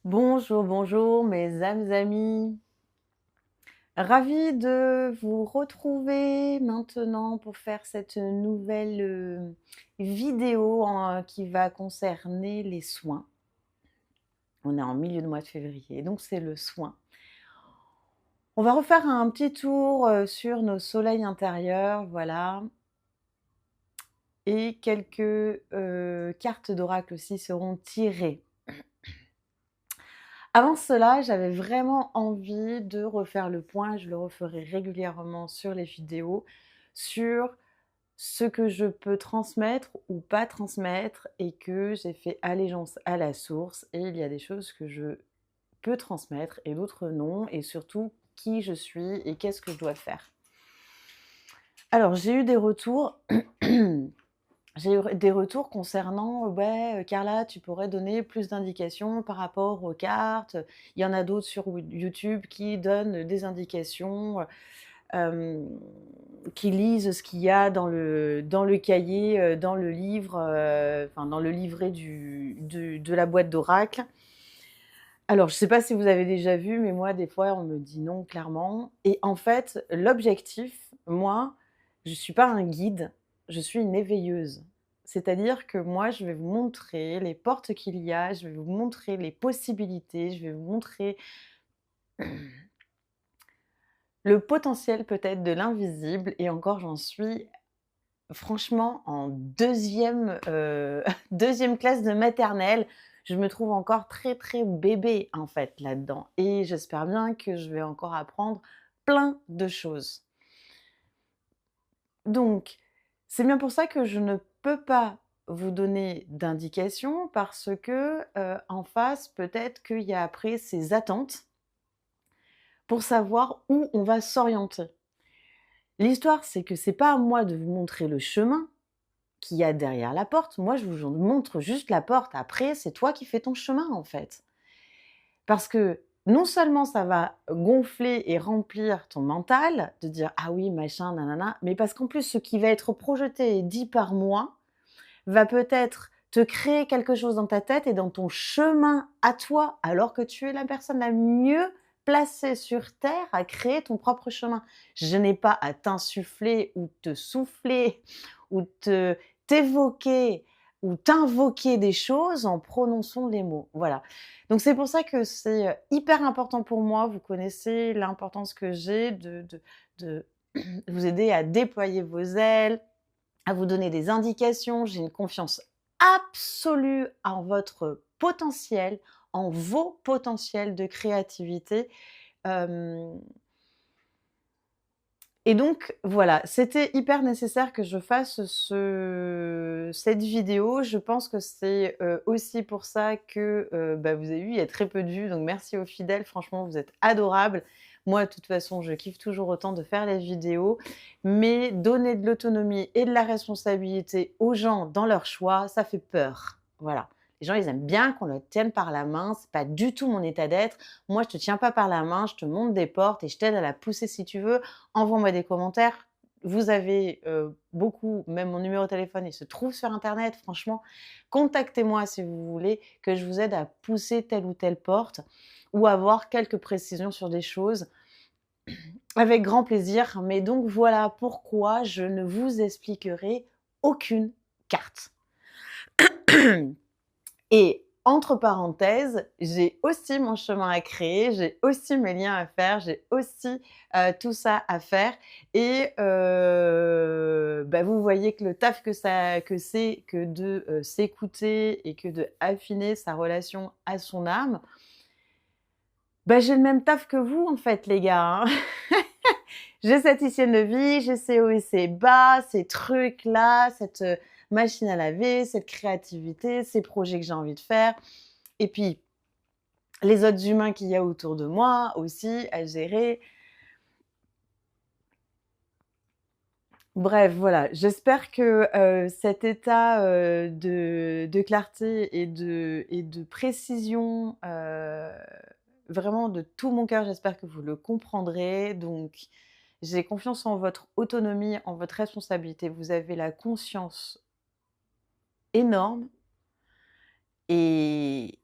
Bonjour, bonjour mes âmes amies. Ravie de vous retrouver maintenant pour faire cette nouvelle vidéo qui va concerner les soins. On est en milieu de mois de février, donc c'est le soin. On va refaire un petit tour sur nos soleils intérieurs, voilà. Et quelques cartes d'oracle aussi seront tirées. Avant cela, j'avais vraiment envie de refaire le point, je le referai régulièrement sur les vidéos, sur ce que je peux transmettre ou pas transmettre et que j'ai fait allégeance à la source et il y a des choses que je peux transmettre et d'autres non et surtout qui je suis et qu'est-ce que je dois faire. Alors j'ai eu des retours J'ai eu des retours concernant, ouais, Carla, tu pourrais donner plus d'indications par rapport aux cartes. Il y en a d'autres sur YouTube qui donnent des indications, hem, qui lisent ce qu'il y a dans le cahier, dans le livre, enfin dans le livret de la boîte d'oracle. Alors je ne sais pas si vous avez déjà vu, mais moi des fois on me dit non clairement et en fait l'objectif, moi, je ne suis pas un guide, je suis une éveilleuse. C'est-à-dire que moi je vais vous montrer les portes qu'il y a, je vais vous montrer les possibilités, je vais vous montrer le potentiel peut-être de l'invisible et encore j'en suis franchement en deuxième e 2 classe de maternelle. Je me trouve encore très, très bébé, en fait, là-dedans et j'espère bien que je vais encore apprendre plein de choses. Donc, c'est bien pour ça que je ne peux pas vous donner d'indications parce que, en face, peut-être qu'il y a après ces attentes pour savoir où on va s'orienter. L'histoire, c'est que c'est pas à moi de vous montrer le chemin qu'il y a derrière la porte. Moi, je vous montre juste la porte. Après, c'est toi qui fais ton chemin, en fait. Parce que non seulement ça va gonfler et remplir ton mental, de dire ah oui, machin, nanana, mais parce qu'en plus, ce qui va être projeté et dit par moi va peut-être te créer quelque chose dans ta tête et dans ton chemin à toi, alors que tu es la personne la mieux placée sur terre à créer ton propre chemin. Je n'ai pas à t'insuffler ou te souffler ou t'évoquer ou t'invoquer des choses en prononçant les mots. Voilà. Donc c'est pour ça que c'est hyper important pour moi. Vous connaissez l'importance que j'ai de vous aider à déployer vos ailes, à vous donner des indications. J'ai une confiance absolue en votre potentiel, en vos potentiels de créativité. Hem Et donc voilà, c'était hyper nécessaire que je fasse cette vidéo. Je pense que c'est, aussi pour ça que, bah, vous avez vu, il y a très peu de vues, donc merci aux fidèles. Franchement, vous êtes adorables. Moi, de toute façon, je kiffe toujours autant de faire les vidéos, mais donner de l'autonomie et de la responsabilité aux gens dans leurs choix, ça fait peur. Voilà. Les gens, ils aiment bien qu'on leur tienne par la main, c'est pas du tout mon état d'être. Moi, je te tiens pas par la main, je te montre des portes et je t'aide à la pousser si tu veux. Envoie-moi des commentaires. Vous avez beaucoup, même mon numéro de téléphone, il se trouve sur internet. Franchement, contactez-moi si vous voulez que je vous aide à pousser telle ou telle porte ou avoir quelques précisions sur des choses avec grand plaisir. Mais donc voilà pourquoi je ne vous expliquerai aucune carte. Et entre parenthèses, j'ai aussi mon chemin à créer, j'ai aussi mes liens à faire, j'ai aussi, tout ça à faire et bah, vous voyez que le taf que c'est que de, s'écouter et que de affiner sa relation à son âme, bah, j'ai le même taf que vous en fait les gars, hein. J'ai cette hygiène de vie, j'ai ces hauts et ces bas, ces trucs-là, cette, machine à laver, cette créativité, ces projets que j'ai envie de faire et puis les autres humains qu'il y a autour de moi aussi à gérer. Bref, voilà, j'espère que, cet état, de clarté et de précision, vraiment de tout mon cœur, j'espère que vous le comprendrez. Donc j'ai confiance en votre autonomie, en votre responsabilité. Vous avez la conscience énorme et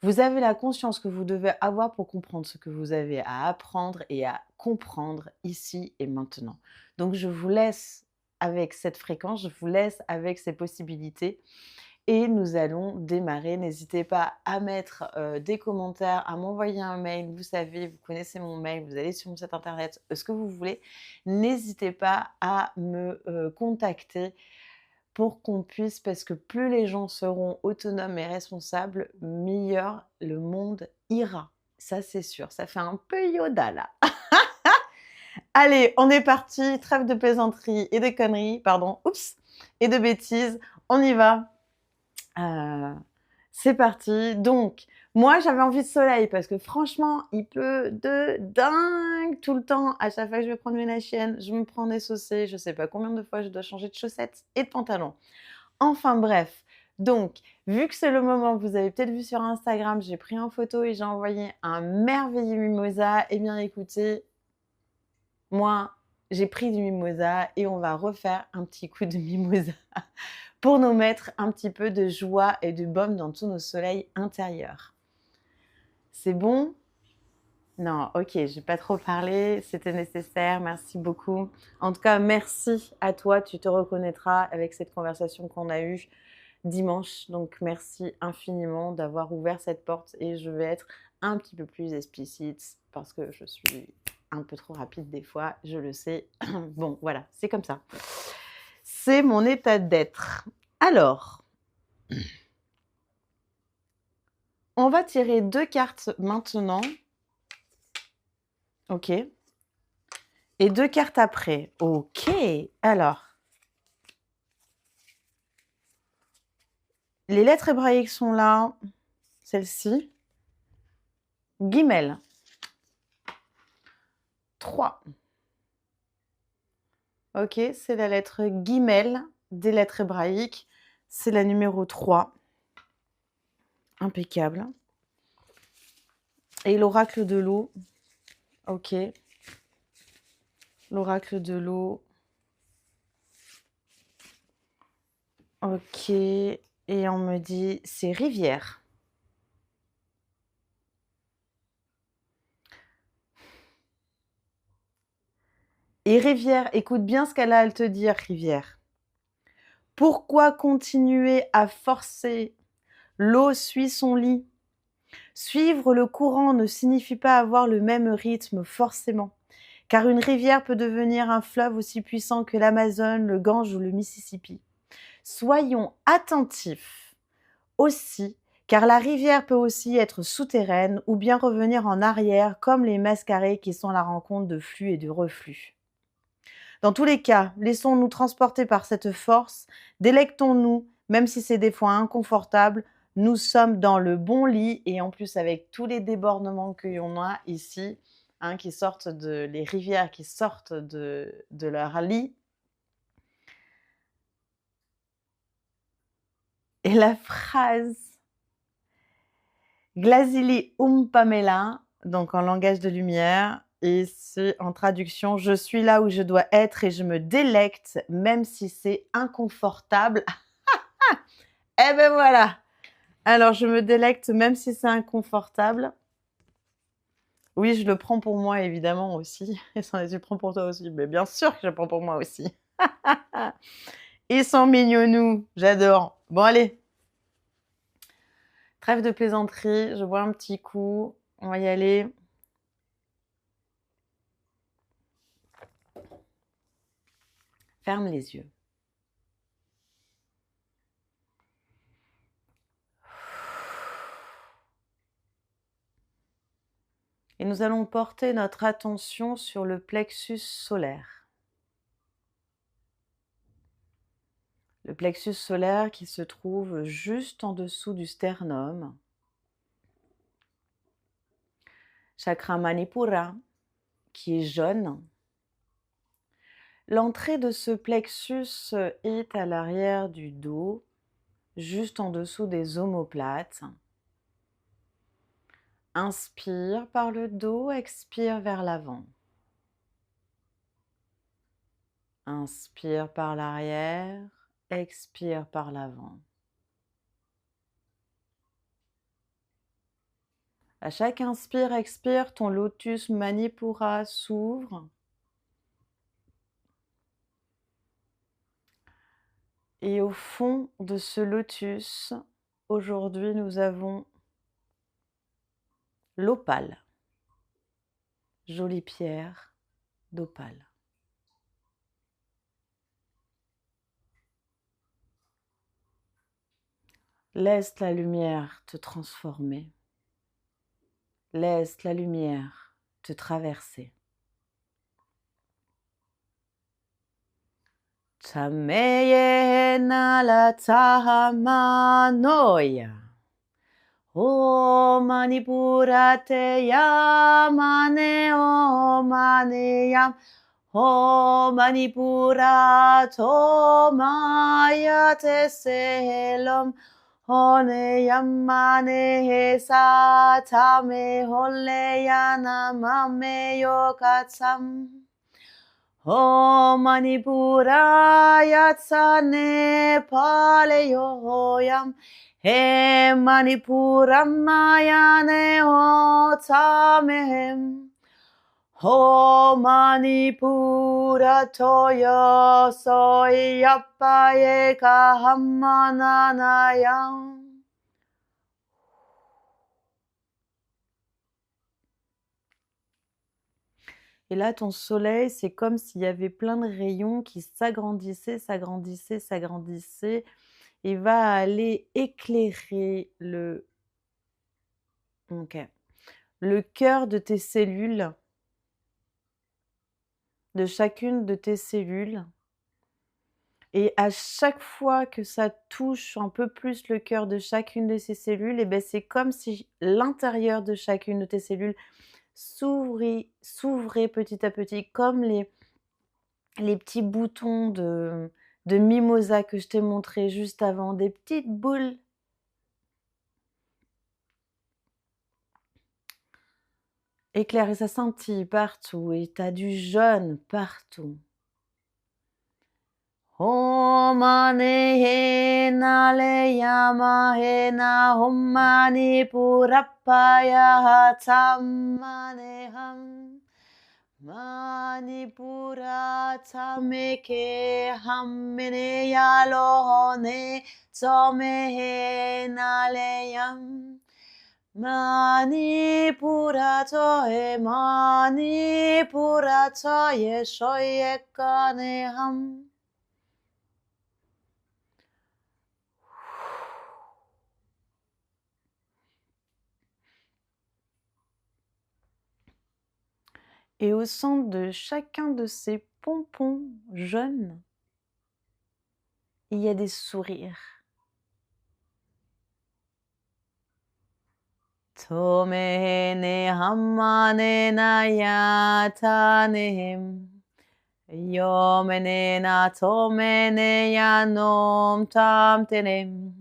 Vous avez la conscience que vous devez avoir pour comprendre ce que vous avez à apprendre et à comprendre ici et maintenant. Donc je vous laisse avec cette fréquence, je vous laisse avec ces possibilités et nous allons démarrer. N'hésitez pas à mettre, des commentaires, à m'envoyer un mail. Vous savez, vous connaissez mon mail, vous allez sur mon site internet, ce que vous voulez. N'hésitez pas à me, contacter pour qu'on puisse parce que plus les gens seront autonomes et responsables, meilleur le monde ira. Ça, c'est sûr. Ça fait un peu Yoda, là. Allez, on est parti. Trêve de plaisanterie et de conneries, pardon, oups, et de bêtises. On y va. C'est parti. Donc, moi, j'avais envie de soleil parce que franchement, il pleut de dingue tout le temps. À chaque fois que je vais prendre la chienne, je me prends des saucées. Je sais pas combien de fois je dois changer de chaussettes et de pantalon. Enfin bref. Donc, vu que c'est le moment, vous avez peut-être vu sur Instagram, j'ai pris en photo et j'ai envoyé un merveilleux mimosa. Eh bien, écoutez, moi, j'ai pris du mimosa et on va refaire un petit coup de mimosa pour nous mettre un petit peu de joie et de baume dans tous nos soleils intérieurs. C'est bon? Non, ok, j'ai pas trop parlé, c'était nécessaire, merci beaucoup. En tout cas, merci à toi, tu te reconnaîtras avec cette conversation qu'on a eue dimanche. Donc, merci infiniment d'avoir ouvert cette porte et je vais être un petit peu plus explicite parce que je suis un peu trop rapide des fois, je le sais. Bon, voilà, c'est comme ça. C'est mon état d'être. Alors, on va tirer 2 cartes maintenant. Ok. Et 2 cartes après. Ok. Alors, les lettres hébraïques sont là. Celle-ci. Guimel. 3. Ok, c'est la lettre Guimel des lettres hébraïques. C'est la numéro 3. Impeccable. Et l'oracle de l'eau. Ok. L'oracle de l'eau. Ok. Et on me dit, c'est rivière. Et rivière, écoute bien ce qu'elle a à te dire, rivière. Pourquoi continuer à forcer? L'eau suit son lit. Suivre le courant ne signifie pas avoir le même rythme forcément, car une rivière peut devenir un fleuve aussi puissant que l'Amazone, le Gange ou le Mississippi. Soyons attentifs aussi, car la rivière peut aussi être souterraine ou bien revenir en arrière comme les mascarées qui sont la rencontre de flux et de reflux. Dans tous les cas, laissons-nous transporter par cette force, délectons-nous, même si c'est des fois inconfortable, nous sommes dans le bon lit et en plus avec tous les débordements qu'on a ici, qui sortent les rivières qui sortent de leur lit. Et la phrase Glazili Pamela, donc en langage de lumière, et c'est en traduction, je suis là où je dois être et je me délecte, même si c'est inconfortable. Eh ben voilà. Alors, je me délecte même si c'est inconfortable. Oui, je le prends pour moi, évidemment, aussi. Et ça, tu prends pour toi aussi. Mais bien sûr que je le prends pour moi aussi. Ils sont mignonous. J'adore. Bon, allez. Trêve de plaisanterie. Je bois un petit coup. On va y aller. Ferme les yeux. Et nous allons porter notre attention sur le plexus solaire. Le plexus solaire qui se trouve juste en dessous du sternum. Chakra Manipura, qui est jaune. L'entrée de ce plexus est à l'arrière du dos, juste en dessous des omoplates. Inspire par le dos, expire vers l'avant. Inspire par l'arrière, expire par l'avant. À chaque inspire, expire, ton lotus Manipura s'ouvre. Et au fond de ce lotus, aujourd'hui, nous avons l'opale. Jolie pierre d'opale. Laisse la lumière te transformer. Laisse la lumière te traverser. Tameyena la tahamanoya. O manipura te yamane o maneyam. O manipura to maya te selom. Hone yamane sa tame hole yana mame yokatsam. O manipura yatsane pale yoyam. He manipura mayane ho tamehem. Ho manipura toyo soy yappaye kahamananayam. Et là, ton soleil, c'est comme s'il y avait plein de rayons qui s'agrandissaient, s'agrandissaient, s'agrandissaient, et va aller éclairer le cœur de tes cellules, de chacune de tes cellules. Et à chaque fois que ça touche un peu plus le cœur de chacune de ces cellules, et ben c'est comme si l'intérieur de chacune de tes cellules s'ouvrait petit à petit, comme les petits boutons de mimosa que je t'ai montré juste avant, des petites boules. Éclair, et ça scintille partout, et t'as du jaune partout. Om manehena le yamahena om manipurapaya tam maneham. Manipura tameke hammene yalohone tomehena leyam. Manipura toye shoyekaneham. Et au centre de chacun de ces pompons jaunes, il y a des sourires. Tomehene hammane nayatanehem. Yomene na tomene yanom tamtenem.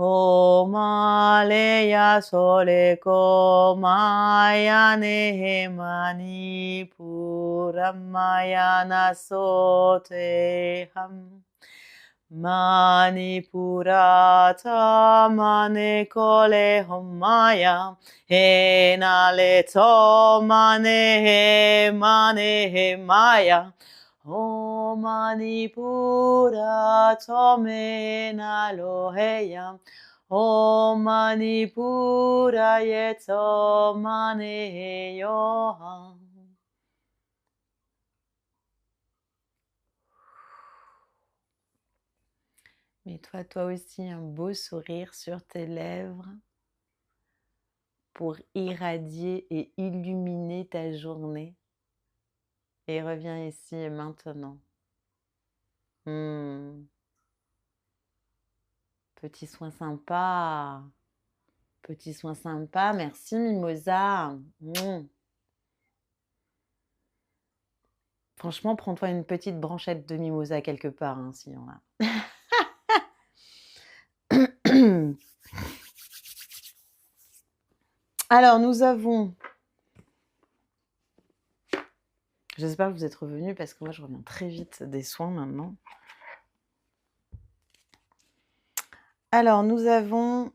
Homaleya soleko mayane manipuramaya soteham. Manipurata mane kole homaya henale to mane maya. O manipura to mena loheyam. O manipura yeto mane yoham. Mets-toi toi aussi un beau sourire sur tes lèvres pour irradier et illuminer ta journée. Et reviens ici et maintenant. Petit soin sympa. Petit soin sympa. Merci Mimosa. Franchement, prends-toi une petite branchette de mimosa quelque part, hein, s'il y en a. Alors, nous avons... J'espère que vous êtes revenus parce que moi, je reviens très vite des soins maintenant. Alors, nous avons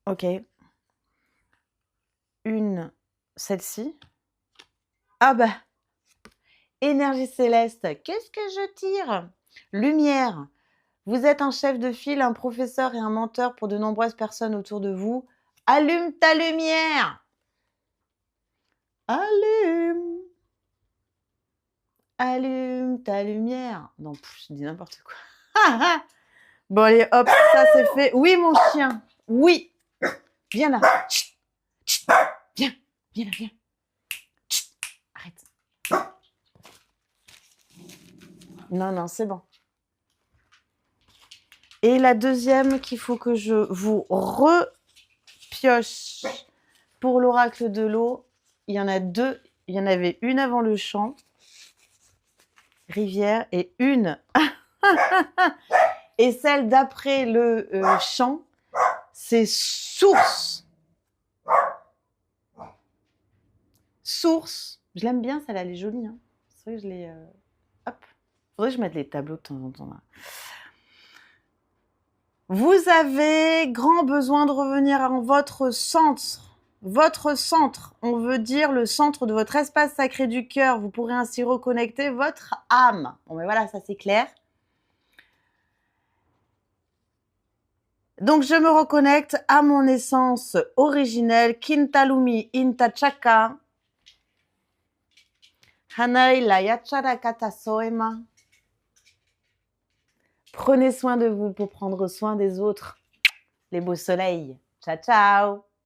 OK. Une, celle-ci. Ah bah, énergie céleste, qu'est-ce que je tire? Lumière, vous êtes un chef de file, un professeur et un mentor pour de nombreuses personnes autour de vous. Allume ta lumière! Allume! Allume ta lumière! Non, je dis n'importe quoi. Bon allez, hop, ça c'est fait. Oui, mon chien, oui! Viens là. Chut, chut, viens, viens là, viens. Chut, arrête. Non, non, c'est bon. Et la deuxième qu'il faut que je vous repioche pour l'oracle de l'eau, il y en a deux. Il y en avait une avant le chant, rivière, et une. Et celle d'après le chant, c'est source. Source. Je l'aime bien, celle-là, elle est jolie. Hein. C'est vrai que je l'ai... Hop. Faudrait que je mette les tableaux de temps en temps. Là. Vous avez grand besoin de revenir en votre centre. Votre centre, on veut dire le centre de votre espace sacré du cœur. Vous pourrez ainsi reconnecter votre âme. Bon, mais voilà, ça c'est clair. Donc, je me reconnecte à mon essence originelle. Kintalumi Intachaka. Hanai la Yacharakata Soema. Prenez soin de vous pour prendre soin des autres. Les beaux soleils. Ciao, ciao!